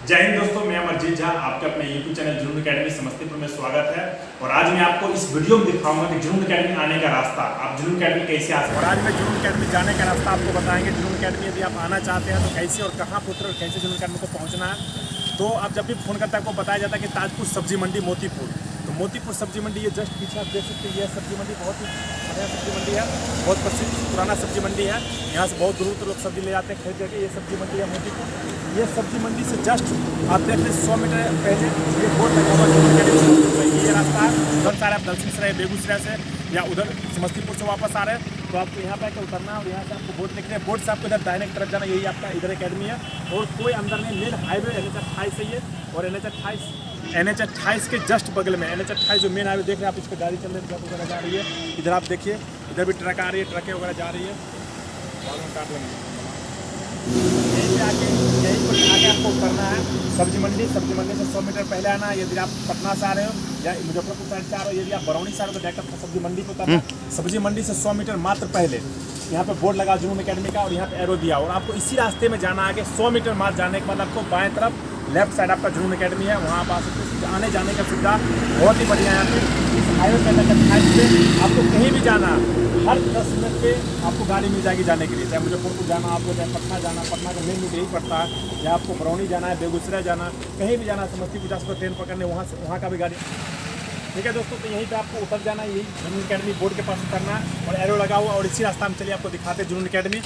जय हिंद दोस्तों, मैं अमरजीत झा, आपके अपने YouTube चैनल जुनून अकेडमी समस्तीपुर में स्वागत है। और आज मैं आपको इस वीडियो में दिखाऊंगा कि जुनून अकेडमी आने का रास्ता, आप जुनून अकेडमी कैसे आ सकते हैं। और आज मैं जुनून अकेडमी जाने का रास्ता आपको बताएंगे। जुनून अकेडमी यदि आप आना चाहते हैं तो कैसे और कहाँ पुत्र और कैसे जुनून अकेडमी को पहुँचना है। तो आप जब भी फ़ोन करते हैं आपको बताया जाता है कि ताजपुर सब्जी मंडी मोतीपुर। तो मोतीपुर सब्जी मंडी ये जस्ट पीछे आप देख सकते हैं। यह सब्जी मंडी बहुत ही बढ़िया सब्जी मंडी है, बहुत प्रसिद्ध पुराना सब्जी मंडी है। यहाँ से बहुत दूर लोग सब्जी ले जाते हैं खरीद करके। ये सब्जी मंडी है मोतीपुर। ये सब्जी मंडी से जस्ट आप देख लें 100 मीटर पहले ये बोर्ड लगा हुआ है। ये रास्ता है, उधर से आप दलसिंहसराय बेगूसराय से या उधर समस्तीपुर से वापस आ रहे हैं तो आपको यहाँ पे आकर उतरना है और यहाँ से आपको बोर्ड लिख रहे हैं। बोर्ड से आपको इधर दाहिने की तरफ जाना, यही आपका इधर अकेडमी है। और कोई अंदर नहीं, मेन हाईवे NH 28 है ये। और NH 28 के जस्ट बगल में NH 28 जो मेन हाईवे देख रहे हैं आप, इस पर गाड़ी चल रही है, ट्रक वगैरह जा रही है। इधर आप देखिए, इधर भी ट्रक आ रही है, ट्रकें वगैरह जा रही है। काट लेंगे यहीं पर आगे आपको उतरना है। सब्जी मंडी से 100 मीटर पहले आना है। यदि आप पटना से आ रहे हो या मुजफ्फरपुर साइड से आ रहे हो, यदि आप बरौनी से आ रहे हो तो डायरेक्ट आपको सब्जी मंडी पर उतरना है। सब्जी मंडी से 100 मीटर मात्र पहले यहाँ पे बोर्ड लगा जुनून अकेडमी का और यहाँ पे एरो दिया। और आपको इसी रास्ते में जाना आगे 100 मीटर मात्र जाने के बाद आपको बाएं तरफ लेफ्ट साइड आपका जुनून अकेडमी है। वहाँ आप आ सकते हैं। आने जाने का सुविधा बहुत ही बढ़िया है। यहाँ पे इस हाईवे पे आपको कहीं भी जाना, हर 10 मिनट पे आपको गाड़ी मिल जाएगी जाने के लिए। चाहे मुजफ्फरपुर जाना आपको, चाहे पटना जाना, पटना का मेन रूट यही पड़ता है। या आपको बरौनी जाना है, बेगूसराय जाना, कहीं भी जाना, समस्तीपुर जा सकते ट्रेन पकड़ने, वहाँ का भी गाड़ी। ठीक है दोस्तों, तो यहीं पे आपको उतर जाना है, यही जुनून अकेडमी बोर्ड के पास उतरना है और एरो लगा हुआ। और इसी रास्ता में चलिए आपको दिखाते हैं जुनून अकेडमी।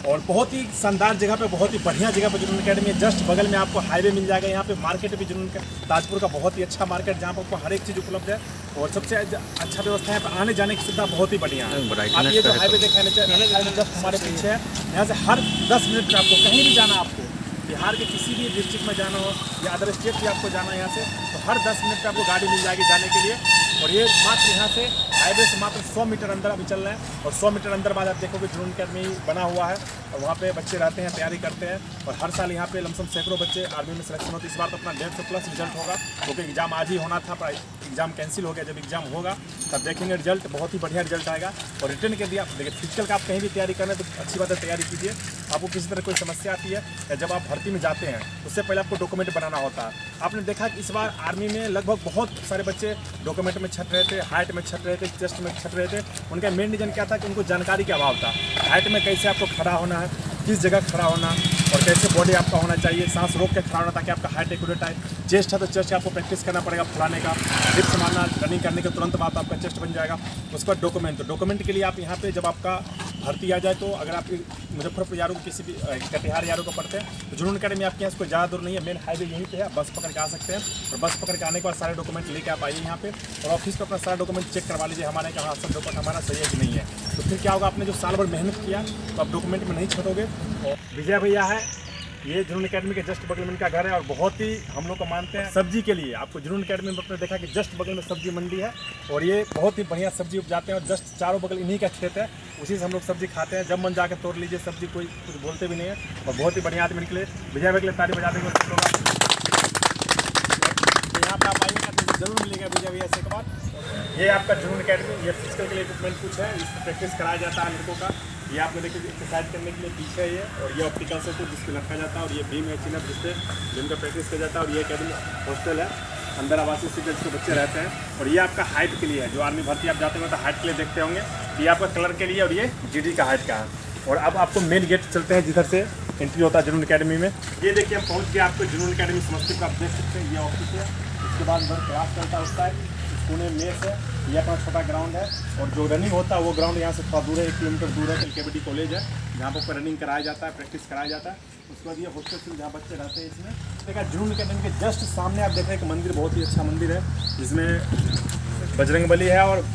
और बहुत ही शानदार जगह पे, बहुत ही बढ़िया जगह पे जुनून अकेडमी है। जस्ट बगल में आपको हाईवे मिल जाएगा। यहाँ पे मार्केट भी जुनून ताजपुर का बहुत ही अच्छा मार्केट, जहाँ पर आपको हर एक चीज़ उपलब्ध है। और सबसे अच्छा व्यवस्था है, यहाँ पे आने जाने की सुविधा बहुत ही बढ़िया है। आप ये जो हाईवे देखा जस्ट हमारे पीछे है, यहाँ से हर 10 मिनट पर आपको कहीं भी जाना, आपको बिहार के किसी भी डिस्ट्रिक्ट में जाना हो या अदर स्टेट भी आपको जाना है यहाँ से, तो हर 10 मिनट पे आपको गाड़ी मिल जाएगी जाने के लिए। और ये मात्र यहाँ से हाईवे से मात्र 100 मीटर अंदर अभी चल रहे हैं। और 100 मीटर अंदर बाद आप देखोगे जुनून अकेडमी बना हुआ है और वहाँ पे बच्चे रहते हैं, तैयारी करते हैं। और हर साल यहाँ पे लमसम सैकड़ों बच्चे आर्मी में सिलेक्शन होते हैं। इस बार तो अपना 150+ रिजल्ट होगा, क्योंकि एग्जाम आज ही होना था, पर एग्जाम कैंसिल हो गया। जब एग्जाम होगा तब देखेंगे रिजल्ट, बहुत ही बढ़िया रिजल्ट आएगा। और रिटर्न के लिए आप देखिए, फिजिकल का आप कहीं भी तैयारी करना है तो अच्छी बात है, तैयारी कीजिए। आपको किसी तरह कोई समस्या आती है या जब आप भर्ती में जाते हैं उससे पहले आपको डॉक्यूमेंट बनाना होता है। आपने देखा कि इस बार आर्मी में लगभग बहुत सारे बच्चे डॉक्यूमेंट में छट रहे थे, हाइट में छट रहे थे, चेस्ट में छट रहे थे। उनका मेन रीजन क्या था कि उनको जानकारी का अभाव था। हाइट में कैसे आपको खड़ा होना है, किस जगह खड़ा होना और कैसे बॉडी आपका होना चाहिए, सांस रोक के खड़ा होना ताकि आपका हाइट एक्यूरेट आए। चेस्ट है तो चेस्ट आपको प्रैक्टिस करना पड़ेगा फुलाने का, डिप्स मारना, रनिंग करने के तुरंत बाद आपका चेस्ट बन जाएगा। उसके बाद डॉक्यूमेंट, तो डॉक्यूमेंट के लिए आप यहाँ पे जब आपका भर्ती आ जाए, तो अगर आप मुजफ्फरपुर यारों को किसी भी कटिहार यारों को पढ़ते हैं तो जुनून अकेडमी आपके यहाँ कोई ज़्यादा दूर नहीं है, मेन हाईवे यहीं पे है। बस पकड़ के आ सकते हैं और बस पकड़ के आने के बाद सारे डॉक्यूमेंट लेके आप आइए यहाँ पे और ऑफिस पे अपना सारा डॉक्यूमेंट चेक करवा लीजिए हमारे कहाँ सब डॉक्यूमेंट हमारा सही है कि नहीं है। तो फिर क्या होगा, आपने जो साल भर मेहनत किया तो आप डॉक्यूमेंट में नहीं छटोगे। और विजय भैया है, ये जुनून अकेडमी के जस्ट बगल में इनका घर है और बहुत ही हम लोग को मानते हैं सब्जी के लिए। आपको जुनून अकेडमी में आपने देखा कि जस्ट बगल में सब्जी मंडी है और ये बहुत ही बढ़िया सब्जी उपजाते हैं। और जस्ट चारों बगल इन्हीं का खेत है, उसी से हम लोग सब्जी खाते हैं। जब मन जाकर तोड़ लीजिए सब्जी, कोई कुछ बोलते भी नहीं है। और बहुत ही बढ़िया आदमी के लिए विजय भाई के लिए ताली बजा देंगे सब लोग। यहाँ पर आप आइएगा तो जरूर मिलेगा विजय भैया से। के बाद ये आपका जुनून अकेडमी, ये फिजिकल के लिए इक्विपमेंट कुछ है, इसमें प्रैक्टिस कराया जाता है लड़कों का। ये आपको देखिए एक्सरसाइज करने के लिए पीछे है ये, और ये ऑप्टिकल से जिस पर रखा जाता है। और ये बीम है चिनअप जिससे जिम का प्रैक्टिस किया जाता है। और ये अकेडमी हॉस्टल है, अंदर आवासीय स्टूडेंट्स के बच्चे रहते हैं। और ये आपका हाइट के लिए है, जो आर्मी भर्ती आप जाते हैं तो हाइट के लिए देखते होंगे। ये आपका कलर के लिए और ये GD का हाइट का है। और अब आपको मेन गेट चलते हैं जिधर से एंट्री होता है जुनून अकेडमी में। ये देखिए हम पहुँच गए आपको जुनून अकेडमी समस्तीपुर, आप देख सकते हैं ये ऑफिस है। उसके बाद उधर क्लास चलता है उस साइड, पुणे मेस है। ये अपना छोटा ग्राउंड है और जो रनिंग होता है वो ग्राउंड यहाँ से थोड़ा दूर है, 1 किलोमीटर दूर है। LKBD कॉलेज है जहाँ पर रनिंग कराया जाता है, प्रैक्टिस कराया जाता है। उसके बाद ये हॉस्टल जहाँ बच्चे रहते हैं इसमें देखा। जुनून अकेडमी के जस्ट सामने आप देख रहे हैं कि मंदिर, बहुत ही अच्छा मंदिर है, जिसमें बजरंगबली है और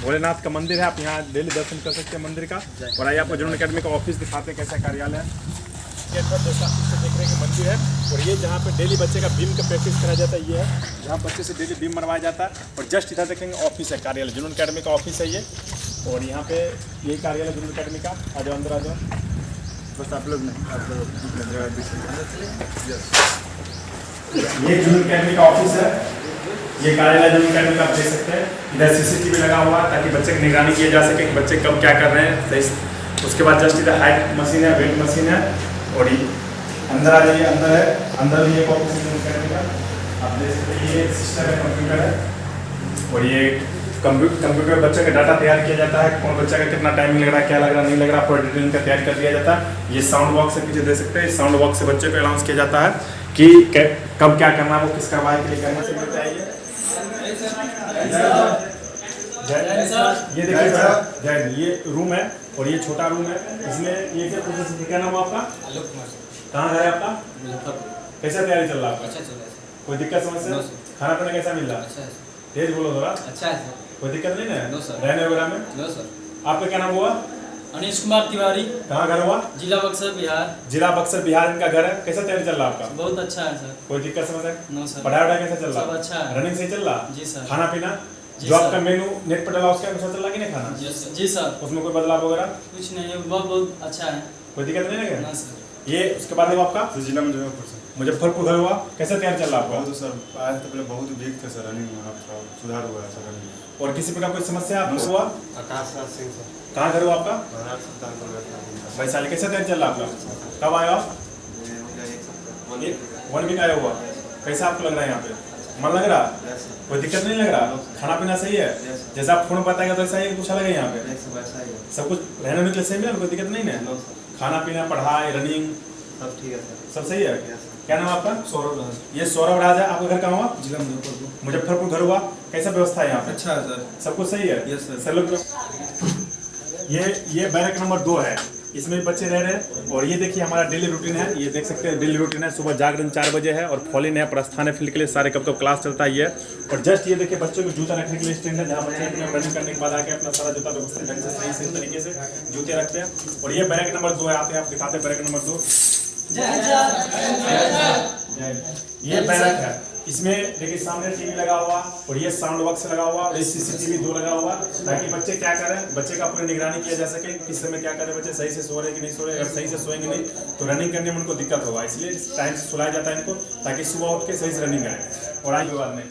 भोलेनाथ का मंदिर है। आप यहाँ डेली दर्शन कर सकते हैं मंदिर का। और आइए आपको जुनून अकेडमी का ऑफिस दिखाते हैं कैसा कार्यालय है। ये जैसा देख रहे हैं कि मंदिर है और ये जहाँ पे डेली बच्चे का बीम का प्रैक्टिस कराया जाता है, ये है जहाँ बच्चे से डेली बीम मरवाया जाता है। और जस्ट इधर देखेंगे ऑफिस है, कार्यालय जुनून अकेडमी का ऑफिस है ये। और यहाँ पे यही कार्यालय जुनून अकेडमी का। आ जाओ अंदर, आ जाओ। बस आप लोग नहीं, आप लोग ये जुनून अकेडमी का ऑफिस है, ये कार्यालय जुनून अकेडमी का आप देख सकते हैं। इधर CCTV लगा हुआ है ताकि बच्चे की निगरानी की जा सके कि बच्चे कब क्या कर रहे हैं। उसके बाद जस्ट इधर हाइट मशीन है, वेट मशीन है। और अंदर आ जाइए, अंदर है, अंदर भी एक ऑफिस करने का आप देख सकते हैं। ये सिस्टम है, कंप्यूटर है और ये कंप्यूटर बच्चे का डाटा तैयार किया जाता है, कौन बच्चा का कितना टाइमिंग लग रहा है, क्या लग रहा नहीं लग रहा, पूरा डिटेलिंग का तैयार कर दिया जाता है। ये साउंड बॉक्स से पीछे दे सकते हैं, साउंड बॉक्स से बच्चे को अनाउंस किया जाता है कि कब क्या करना है, वो किस कार्रवाई के लिए करना चाहिए। ये देखिए जैन, ये रूम है और ये छोटा रूम है। इसमें ये क्या नाम है आपका? आलोक कुमार। कहाँ घर है आपका? मुजफ्फरपुर। कैसा तैयारी चल रहा है आपका? अच्छा चल रहा है। कोई दिक्कत समस्या? खाना पीना कैसा मिल रहा है? अच्छा है। तेज बोलो थोड़ा। अच्छा है सर। कोई दिक्कत नहीं है? No sir. रहने वगैरह में? No sir. आपका क्या नाम हुआ? अनीश कुमार तिवारी। कहाँ घर हुआ? जिला बक्सर बिहार। जिला बक्सर बिहार इनका घर है। कैसा तैयारी चल रहा है आपका? बहुत अच्छा है सर। कोई दिक्कत समस्या? No sir. पढ़ाई वढ़ाई कैसा चल रहा है? सब अच्छा है। रनिंग सही चल रहा? जी सर। खाना पीना जो आपका मेनू नेट पर डाला उसके अनुसार चल रहा कि नहीं खाना? जी सर। उसमें कोई बदलाव वगैरह? कुछ नहीं है, बहुत अच्छा है। कोई दिक्कत नहीं है? ना सर। ये उसके बाद है आपका जिला मुजफ्फरपुर घर हुआ। कैसा तैयार चल रहा है आपका? बहुत सर आज तो पहले बहुत वीक थे सर, रनिंग में आप सुधार हुआ है सर रनिंग। और किसी प्रकार कोई समस्या आपको हुआ? आकाश राज सिंह सर। कहाँ घर हुआ आपका? महाराज सुल्तानपुर। वैशाली। कैसा तैयार चल रहा है आपका? कब आया आप? 1 वीक आया हुआ। कैसा आपको लग रहा है यहाँ पे? मन लग रहा? कोई दिक्कत नहीं लग रहा? खाना पीना सही है? जैसा आप फोन बताएगा तो ऐसा ही कुछ अलग है यहाँ पे? सब कुछ रहने में सही मिला? कोई दिक्कत नहीं है? खाना पीना पढ़ाई रनिंग सब ठीक है सर। सब सही है? क्या नाम आपका? सौरभ राज। ये सौरभ राज है। आपका घर कहाँ हुआ? जिला मुजफ्फरपुर। मुजफ्फरपुर घर हुआ। कैसा व्यवस्था है यहाँ पे? अच्छा है सर। सब कुछ सही है? Yes sir. सर लोग ये बैरक नंबर 2 है, इसमें भी बच्चे रह रहे हैं। और ये देखिए हमारा डेली रूटीन है, ये देख सकते हैं डेली रूटीन है। सुबह जागरण 4 बजे है और फॉलिन है, प्रस्थान है फील्ड के लिए, सारे कब क्लास चलता है ये। और जस्ट ये देखिए बच्चों को जूता रखने के लिए स्टैंड है, जहाँ बच्चे रनिंग करने के बाद आके अपना सारा जूता व्यवस्थित ढंग से सही तरीके से जूते रखते हैं। और ये बैरक नंबर 2 है, आते हैं आप दिखाते हैं बैरक नंबर 2। ये बैरक है, इसमें देखिए सामने टीवी लगा हुआ और ये साउंड बॉक्स लगा हुआ और ये सीसीटीवी 2 लगा हुआ, ताकि बच्चे क्या करें, बच्चे का पूरी निगरानी किया जा सके, किस समय क्या करें, बच्चे सही से सो रहे कि नहीं सो रहे। अगर सही से सोएंगे नहीं तो रनिंग करने में उनको दिक्कत होगा, इसलिए टाइम से सुलाया जाता है इनको, ताकि सुबह उठ के सही से रनिंग करें। और आगे बाद में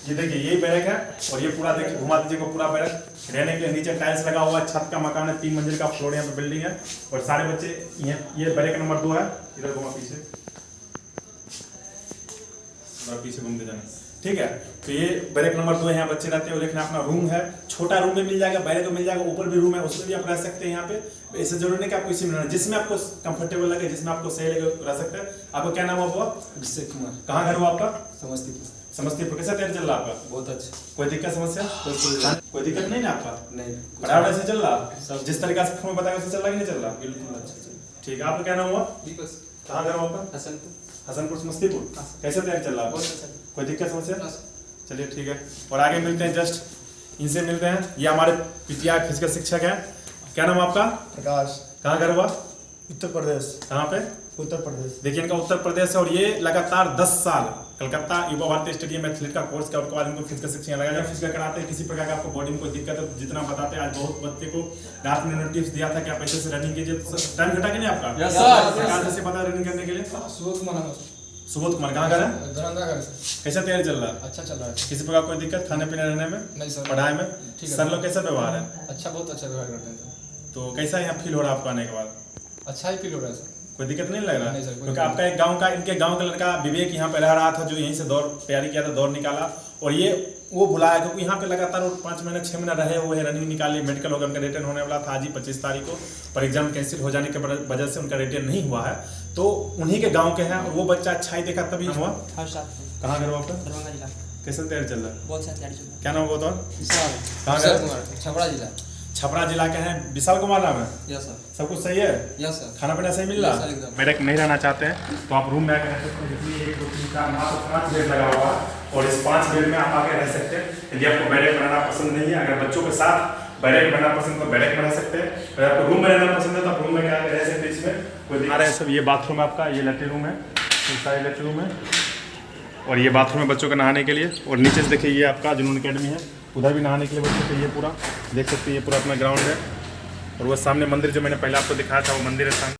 ये देखिए यही बैरक है और ये पूरा देखिए घुमा दीजिए को पूरा बैरक रहने के लिए। नीचे टाइल्स लगा हुआ है, छत का मकान है, 3 मंजिल का फ्लोर यहाँ पे बिल्डिंग है और सारे बच्चे ये बैरक नंबर 2 है। इधर घुमा पीछे घूमते जाना, ठीक है। तो ये बैरक नंबर 2 है, यहाँ बच्चे रहते हैं। लेकिन अपना रूम है, छोटा रूम में मिल जाएगा, बैरक में मिल जाएगा, ऊपर भी रूम है, उसमें भी आप रह सकते हैं। यहाँ पे ऐसे जरूरी नहीं कि आपको इसी में रहना, जिसमें आपको कंफर्टेबल लगे, जिसमें आपको सही लगे रह सकते हैं। आपका क्या नाम हुआ? अभिषेक कुमार। कहाँ घर हुआ आपका? समस्तीपुर। समस्तीपुर। कैसा तैयार चल रहा आपका? बहुत अच्छा। कोई दिक्कत समस्या? कोई दिक्कत नहीं ना आपका? नहीं। पढ़ाई से चल रहा? जिस तरीके से फोन बताया उससे चल रहा कि नहीं चल रहा? बिल्कुल अच्छा। ठीक है। आपका क्या नाम हुआ? दीपक। कहाँ घर हुआ आपका? हसनपुर। हसनपुर समस्तीपुर। कैसा तैयार चल रहा है? बहुत अच्छा। कोई दिक्कत समस्या? चलिए ठीक है। और आगे मिलते हैं, जस्ट इनसे मिलते हैं। ये हमारे पीटीआई फिजिकल शिक्षक हैं। क्या नाम आपका? प्रकाश। कहाँ घर हुआ? उत्तर प्रदेश। कहाँ पे? उत्तर प्रदेश। देखिए इनका उत्तर प्रदेश है और ये लगातार 10 साल कलकत्ता युवा भारती स्टेडियम में एथलीट का कोर्स किया। उसके बाद इनको फिजिकल शिक्षण लगा। जब फिजिकल कराते हैं, किसी प्रकार का आपको बॉडी में कोई दिक्कत है जितना बताते हैं। आज बहुत बच्चे को रात में टिप्स दिया था कि आप ऐसे से रनिंग कीजिए। टाइम घटा के नहीं आपका? Yes sir. सरकार से पता रनिंग करने के लिए? सुबोध कुमार। कहाँ घर है? कैसा तैयारी चल रहा है? अच्छा चल रहा है। किसी प्रकार कोई दिक्कत खाने पीने रहने में? नहीं सर। पढ़ाई में? ठीक है। सर लोग कैसा व्यवहार है? अच्छा, बहुत अच्छा व्यवहार करते हैं सर। तो कैसा यहाँ फील हो रहा है आपको आने के बाद? अच्छा ही फील हो रहा है सर। कोई दिक्कत नहीं लग रहा? नहीं सर, कोई क्योंकि आपका एक गांव का, इनके गांव का लड़का विवेक यहाँ पे रह रहा था, जो यहीं से दौड़ तैयारी किया था, दौड़ निकाला। और ये वो भुलाया क्योंकि यहाँ पे लगातार 5 महीने 6 महीने रहे हुए हैं, रनिंग निकाली, मेडिकल होगा, उनका रिटर्न होने वाला था आज ही 25 तारीख को, पर एग्जाम कैंसिल हो जाने के वजह से उनका रिटर्न नहीं हुआ है। तो उन्हीं के गाँव के हैं और वो बच्चा अच्छा ही देखा तभी हुआ। कहाँ घर हुआ आपका? दरभंगा जिला। कैसे तैयारी चल रहा है? बहुत अच्छा तैयारी चल रहा है। क्या नाम हुआ? तो कहाँ कुमार। छपरा जिला। छपरा जिला के हैं। विशाल कुमार नाम है? Yes sir. सब कुछ सही है? Yes sir. खाना पीना सही मिल रहा है? बैरक नहीं रहना चाहते हैं तो आप रूम में आकर रह सकते हैं, जिसमें 1 2 3 4 5 बेड लगा हुआ है और इस 5 बेड में आप आके रह सकते हैं। यदि आपको बैरक में रहना पसंद नहीं है, अगर बच्चों के साथ बैरक में रहना पसंद तो बैरक में रह सकते हैं। अगर आपको रूम में रहना पसंद है तो आप रूम में क्या रह सकते हैं। इसमें कोई आ रहा है सब। ये बाथरूम है आपका, ये लेटरिन रूम है, सारे लेटरिन रूम है और ये बाथरूम है बच्चों के नहाने के लिए। और नीचे से देखिए ये आपका जुनून अकेडमी है, उधर भी नहाने के लिए बच्चों के, ये पूरा देख सकते हैं, ये पूरा अपना ग्राउंड है। और वो सामने मंदिर जो मैंने पहले आपको दिखाया था वो मंदिर है सामने।